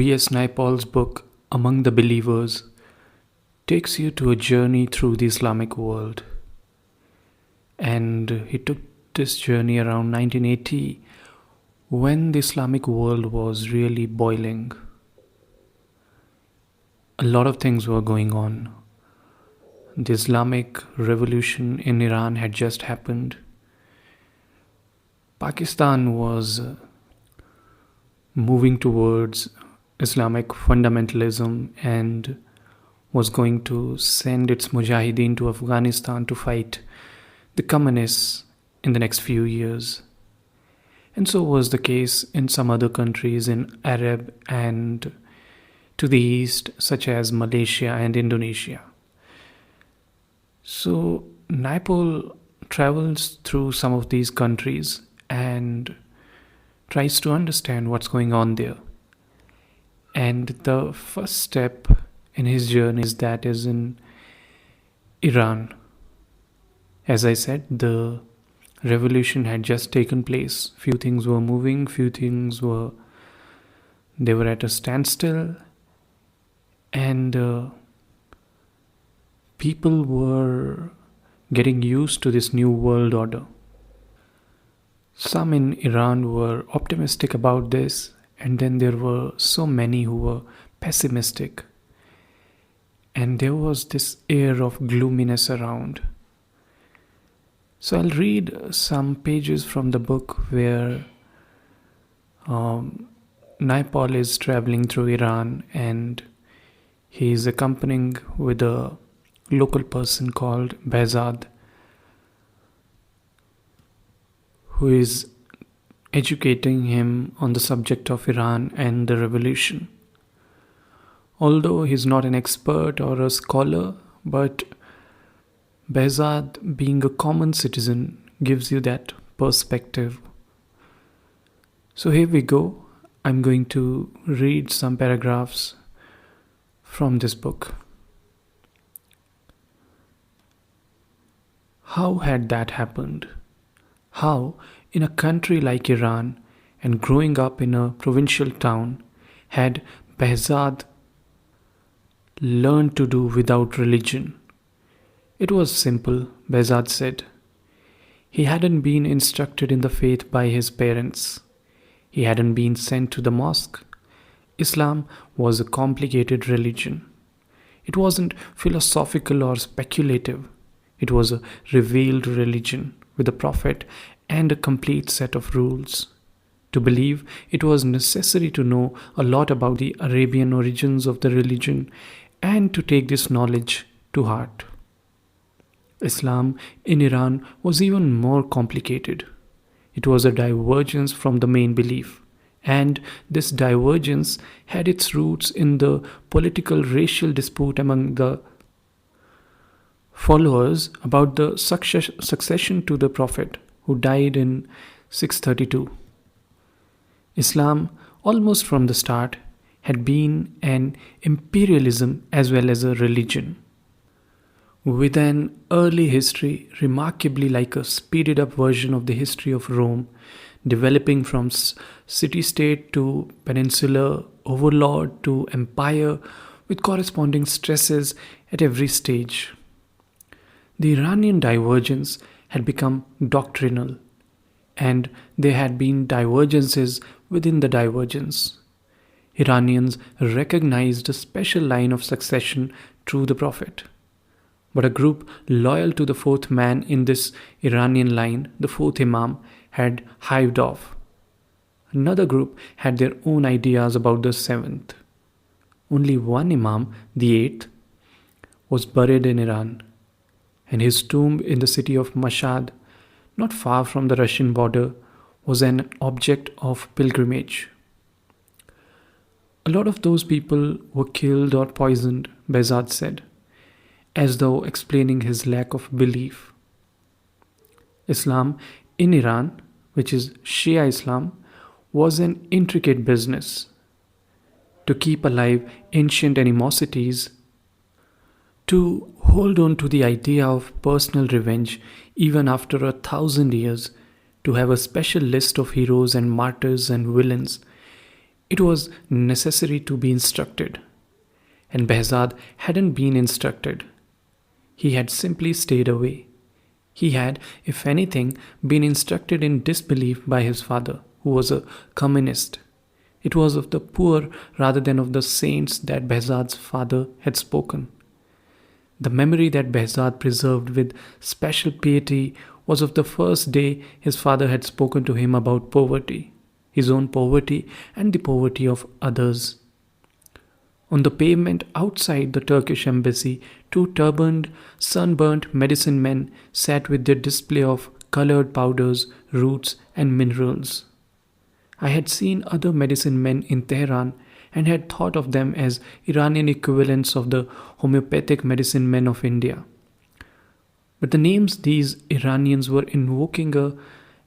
V.S. Naipaul's book, Among the Believers, takes you to a journey through the Islamic world. And he took this journey around 1980 when the Islamic world was really boiling. A lot of things were going on. The Islamic Revolution in Iran had just happened. Pakistan was moving towards Islamic fundamentalism and was going to send its mujahideen to Afghanistan to fight the communists in the next few years. And so was the case in some other countries in Arab and to the east, such as Malaysia and Indonesia. So Naipaul travels through some of these countries and tries to understand what's going on there. And the first step in his journey is in Iran. As I said, the revolution had just taken place. Few things were moving, they were at a standstill, and people were getting used to this new world order. Some in Iran were optimistic about this, and then there were so many who were pessimistic. And there was this air of gloominess around. So I'll read some pages from the book where Naipaul is traveling through Iran and he is accompanying with a local person called Behzad, who is educating him on the subject of Iran and the revolution. Although he's not an expert or a scholar, but Behzad, being a common citizen, gives you that perspective. So here we go. I'm going to read some paragraphs from this book. How had that happened? How, in a country like Iran and growing up in a provincial town, had Behzad learned to do without religion? It was simple, Behzad said. He hadn't been instructed in the faith by his parents. He hadn't been sent to the mosque. Islam was a complicated religion. It wasn't philosophical or speculative. It was a revealed religion with a prophet and a complete set of rules. To believe, it was necessary to know a lot about the Arabian origins of the religion and to take this knowledge to heart. Islam in Iran was even more complicated. It was a divergence from the main belief, and this divergence had its roots in the political racial dispute among the followers about the succession to the Prophet, who died in 632. Islam, almost from the start, had been an imperialism as well as a religion, with an early history remarkably like a speeded-up version of the history of Rome, developing from city-state to peninsular overlord to empire, with corresponding stresses at every stage. The Iranian divergence had become doctrinal, and there had been divergences within the divergence. Iranians recognized a special line of succession through the Prophet. But a group loyal to the fourth man in this Iranian line, the fourth Imam, had hived off. Another group had their own ideas about the seventh. Only one Imam, the eighth, was buried in Iran, and his tomb in the city of Mashhad, not far from the Russian border, was an object of pilgrimage. A lot of those people were killed or poisoned, Behzad said, as though explaining his lack of belief. Islam in Iran, which is Shia Islam, was an intricate business. To keep alive ancient animosities, to hold on to the idea of personal revenge even after 1,000 years, to have a special list of heroes and martyrs and villains, It was necessary to be instructed, and Behzad hadn't been instructed. He had simply stayed away. He had, if anything, been instructed in disbelief by his father, who was a communist. It was of the poor rather than of the saints that Behzad's father had spoken. The memory that Behzad preserved with special piety was of the first day his father had spoken to him about poverty, his own poverty and the poverty of others. On the pavement outside the Turkish embassy, two turbaned, sunburnt medicine men sat with their display of colored powders, roots, and minerals. I had seen other medicine men in Tehran and had thought of them as Iranian equivalents of the homeopathic medicine men of India. But the names these Iranians were invoking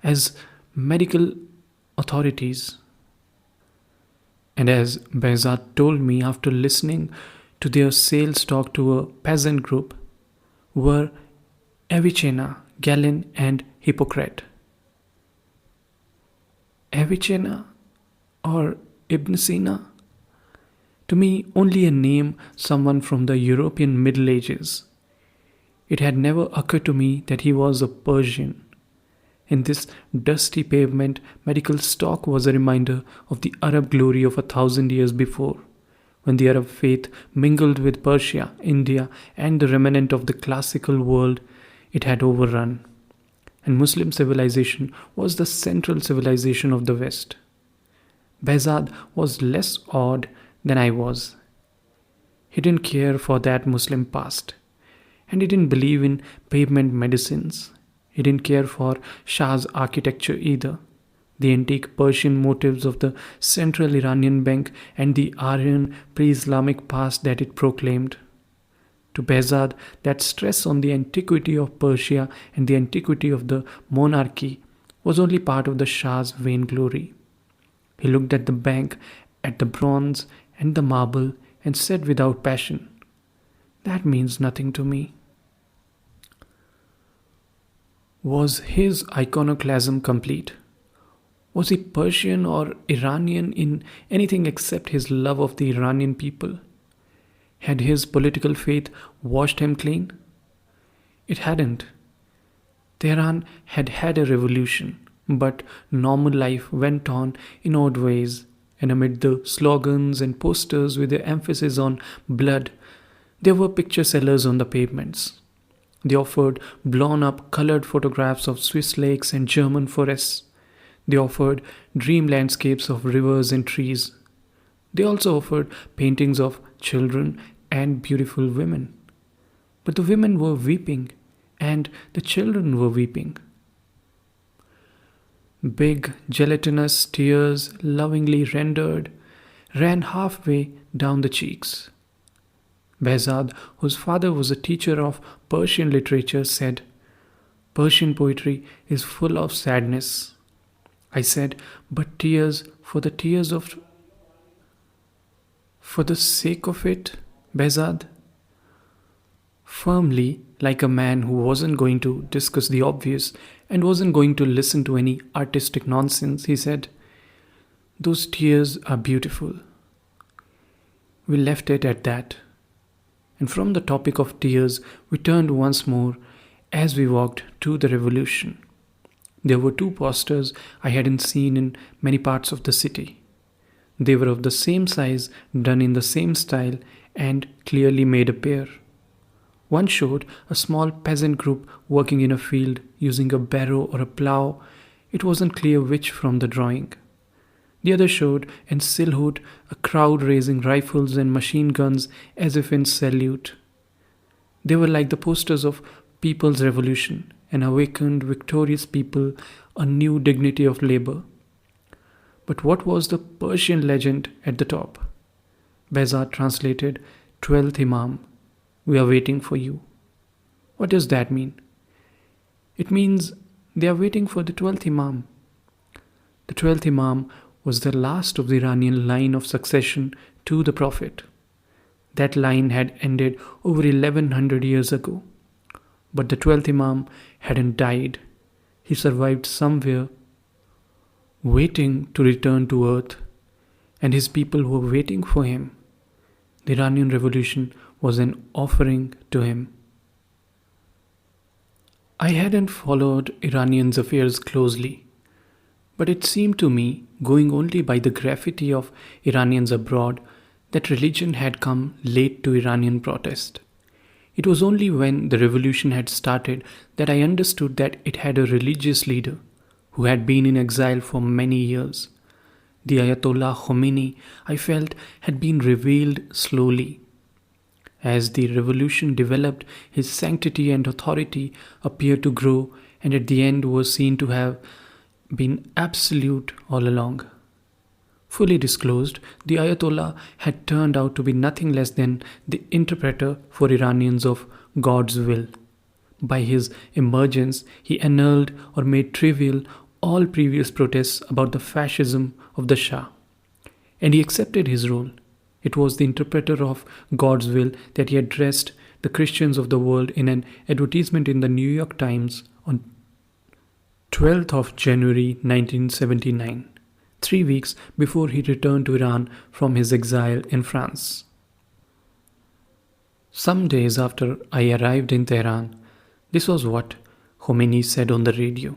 as medical authorities, and as Behzad told me after listening to their sales talk to a peasant group, were Avicenna, Galen, and Hippocrate. Avicenna or Ibn Sina? To me, only a name someone from the European Middle Ages. It had never occurred to me that he was a Persian. In this dusty pavement, medical stock was a reminder of the Arab glory of 1,000 years before, when the Arab faith mingled with Persia, India, and the remnant of the classical world it had overrun. And Muslim civilization was the central civilization of the West. Behzad was less odd than I was. He didn't care for that Muslim past, and he didn't believe in pavement medicines. He didn't care for Shah's architecture either, the antique Persian motifs of the central Iranian bank and the Aryan pre-Islamic past that it proclaimed. To Behzad, that stress on the antiquity of Persia and the antiquity of the monarchy was only part of the Shah's vainglory. He looked at the bank, at the bronze and the marble, and said without passion, "That means nothing to me." Was his iconoclasm complete? Was he Persian or Iranian in anything except his love of the Iranian people? Had his political faith washed him clean? It hadn't. Tehran had had a revolution, but normal life went on in odd ways, and amid the slogans and posters with their emphasis on blood, there were picture sellers on the pavements. They offered blown-up colored photographs of Swiss lakes and German forests. They offered dream landscapes of rivers and trees. They also offered paintings of children and beautiful women. But the women were weeping, and the children were weeping. Big, gelatinous tears, lovingly rendered, ran halfway down the cheeks. Behzad, whose father was a teacher of Persian literature, said, "Persian poetry is full of sadness." I said, "But tears for the sake of it, Behzad?" Firmly, like a man who wasn't going to discuss the obvious and wasn't going to listen to any artistic nonsense, he said, "Those tears are beautiful." We left it at that. And from the topic of tears, we turned once more as we walked to the revolution. There were two posters I hadn't seen in many parts of the city. They were of the same size, done in the same style, and clearly made a pair. One showed a small peasant group working in a field using a barrow or a plough. It wasn't clear which from the drawing. The other showed in silhouette a crowd raising rifles and machine guns as if in salute. They were like the posters of People's Revolution, an awakened, victorious people, a new dignity of labor. But what was the Persian legend at the top? Behzad translated, "12th Imam, we are waiting for you." What does that mean? It means they are waiting for the 12th Imam. The 12th Imam was the last of the Iranian line of succession to the Prophet. That line had ended over 1100 years ago. But the 12th Imam hadn't died. He survived somewhere, waiting to return to earth, and his people were waiting for him. The Iranian Revolution was an offering to him. I hadn't followed Iranians' affairs closely, but it seemed to me, going only by the graffiti of Iranians abroad, that religion had come late to Iranian protest. It was only when the revolution had started that I understood that it had a religious leader who had been in exile for many years. The Ayatollah Khomeini, I felt, had been revealed slowly. As the revolution developed, his sanctity and authority appeared to grow, and at the end was seen to have been absolute all along. Fully disclosed, the Ayatollah had turned out to be nothing less than the interpreter for Iranians of God's will. By his emergence, he annulled or made trivial all previous protests about the fascism of the Shah. And he accepted his role. It was the interpreter of God's will that he addressed the Christians of the world in an advertisement in the New York Times on 12th of January 1979. 3 weeks before he returned to Iran from his exile in France. Some days after I arrived in Tehran, this was what Khomeini said on the radio.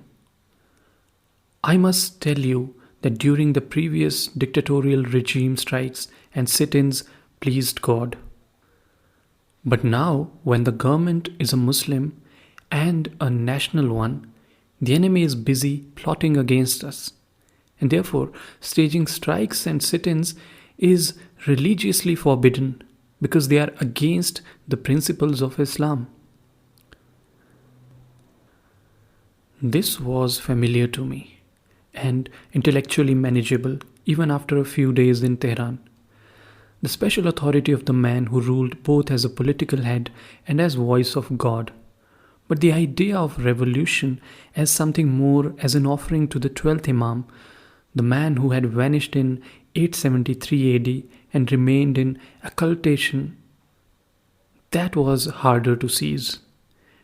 I must tell you that during the previous dictatorial regime, strikes and sit-ins pleased God. But now, when the government is a Muslim and a national one, the enemy is busy plotting against us. And therefore, staging strikes and sit-ins is religiously forbidden because they are against the principles of Islam. This was familiar to me and intellectually manageable even after a few days in Tehran. The special authority of the man who ruled both as a political head and as voice of God. But the idea of revolution as something more, as an offering to the 12th Imam, the man who had vanished in 873 AD and remained in occultation, that was harder to seize.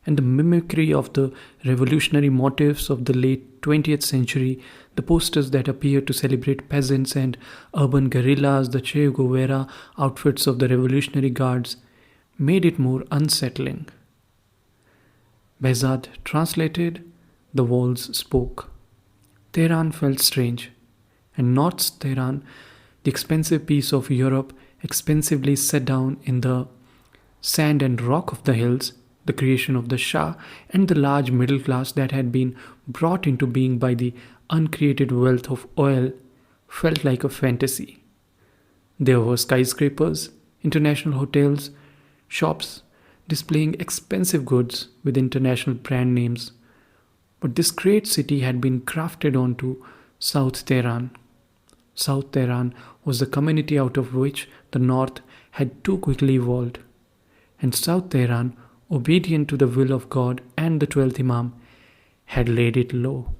And the mimicry of the revolutionary motifs of the late 20th century, the posters that appeared to celebrate peasants and urban guerrillas, the Che Guevara outfits of the Revolutionary Guards, made it more unsettling. Behzad translated, the walls spoke. Tehran felt strange. And North Tehran, the expensive piece of Europe, expensively set down in the sand and rock of the hills, the creation of the Shah and the large middle class that had been brought into being by the uncreated wealth of oil, felt like a fantasy. There were skyscrapers, international hotels, shops displaying expensive goods with international brand names. But this great city had been crafted onto South Tehran. South Tehran was the community out of which the North had too quickly evolved. And South Tehran, obedient to the will of God and the 12th Imam, had laid it low.